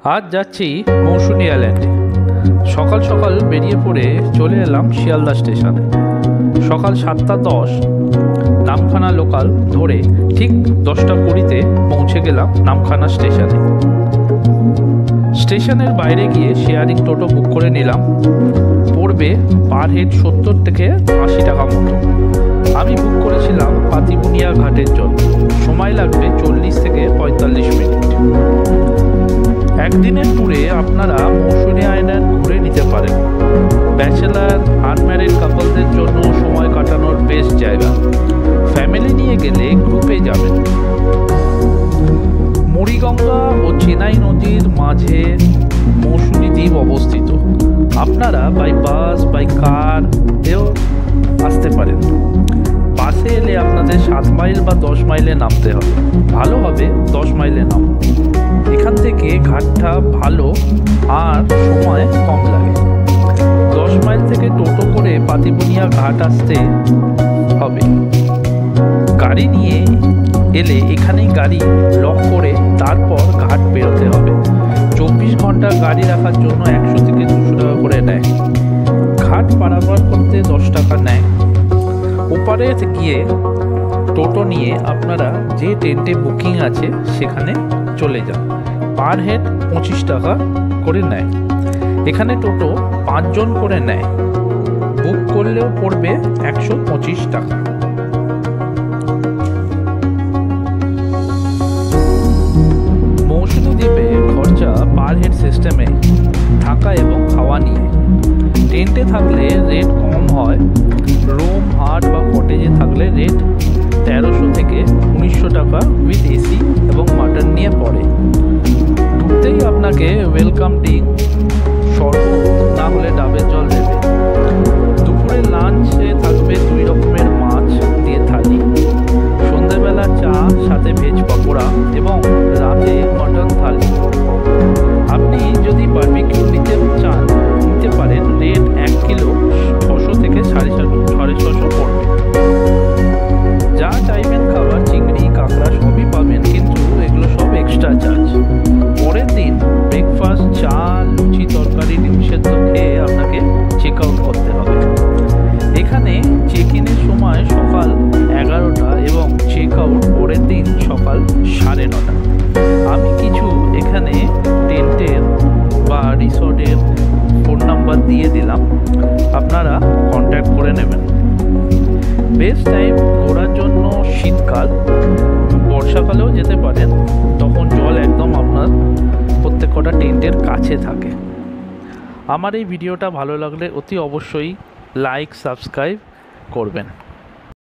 আজ যাচ্ছি মৌসুনী আইল্যান্ডে। সকাল সকাল বেরিয়ে পড়ে চলে এলাম শিয়ালদা স্টেশনে। সকাল 7:10 নামখানা লোকাল ধরে ঠিক 10:20 পৌঁছে গেলাম নামখানা স্টেশনে। স্টেশনের বাইরে গিয়ে শেয়ারিং টোটো বুক করে নিলাম। পড়বে পার হেড 70 থেকে 80 টাকা মতো। আমি বুক করেছিলাম পাতিবুনিয়া ঘাটের জন্য। সময় লাগবে 40 থেকে 45 মিনিট। একদিনের ট্যুরে আপনারা মৌসুনী আইল্যান্ড ঘুরে নিতে পারেন। ব্যাচেলার আনম্যারিড কাপলদের জন্য সময় কাটানোর বেস্ট জায়গা। ফ্যামিলি নিয়ে গেলে গ্রুপে যাবেন। মুড়িগঙ্গা ও চেনাই নদীর মাঝে মৌসুনী দ্বীপ অবস্থিত। আপনারা বাই বাস বাই কার এও আসতে পারেন। বাসে এলে আপনাদের 7 মাইল বা 10 মাইলে নামতে হবে। ভালো হবে 10 মাইলে নাম। এখান থেকে ঘাটটা ভালো আর সময় কম লাগে। 10 মাইল থেকে টোটো করে পাতিবুনিয়া ঘাট আসতে হবে। গাড়ি নিয়ে এলে এখানেই গাড়ি লক করে তারপর ঘাট বেরোতে হবে। 24 ঘন্টা গাড়ি রাখার জন্য 100 থেকে 200 টাকা করে নেয়। ঘাট পারাপার করতে 10 টাকা নেয়। ওপারে গিয়ে টোটো নিয়ে আপনারা যে টেন্টে বুকিং আছে সেখানে চলে যান। পার হেড 25 টাকা করে নেয়। এখানে টোটো 5 জন করে নেয়। বুক করলেও পড়বে 125 টাকা। মৌসুনী দ্বীপে খরচা পার হেড সিস্টেমে, থাকা এবং খাওয়া নিয়ে। টেন্টে থাকলে রেট কম হয়। রুম হাট বা কটেজে থাকলে রেট 1300 থেকে 1900 টাকা উইথ এসি এবং মাটন নিয়ে পড়ে। ঢুকতেই আপনাকে ওয়েলকাম ড্রিঙ্ক, শরবত না হলে ডাবের জল দেবে। দুপুরে লাঞ্চে থাকবে 2 রকমের মাছ দিয়ে থালি। সন্ধ্যেবেলা চা সাথে ভেজ পকোড়া এবং রাতে মটন থালি। আপনি যদি বারবিকিউ নিতে চান নিতে পারেন। রেট 1 কিলো 600 থেকে 650 পড়বে। যা চাইবেন খাবার, চিংড়ি কাঁকড়া সবই পাবেন, কিন্তু এগুলো সব এক্সট্রা চার্জ। পরের দিন ব্রেকফাস্ট চা লুচি তরকারি ডিম সেদ্ধ খেয়ে আপনাকে চেক আউট করতে হবে। এখানে চেক ইনের সময় সকাল 11টা এবং চেক আউট পরের দিন সকাল 9:30। আমি কিছু এখানে টেন্টের বা রিসর্টের ফোন নাম্বার দিয়ে দিলাম, আপনারা কন্ট্যাক্ট করে নেবেন। বেস্ট টাইম ঘোরার জন্য শীতকাল। বর্ষাকালেও যেতে পারেন, তখন জল একদম আপনার প্রত্যেক কটা টেন্টের কাছে থাকে। আমার এই ভিডিওটা ভালো লাগলে অতি অবশ্যই লাইক সাবস্ক্রাইব করবেন।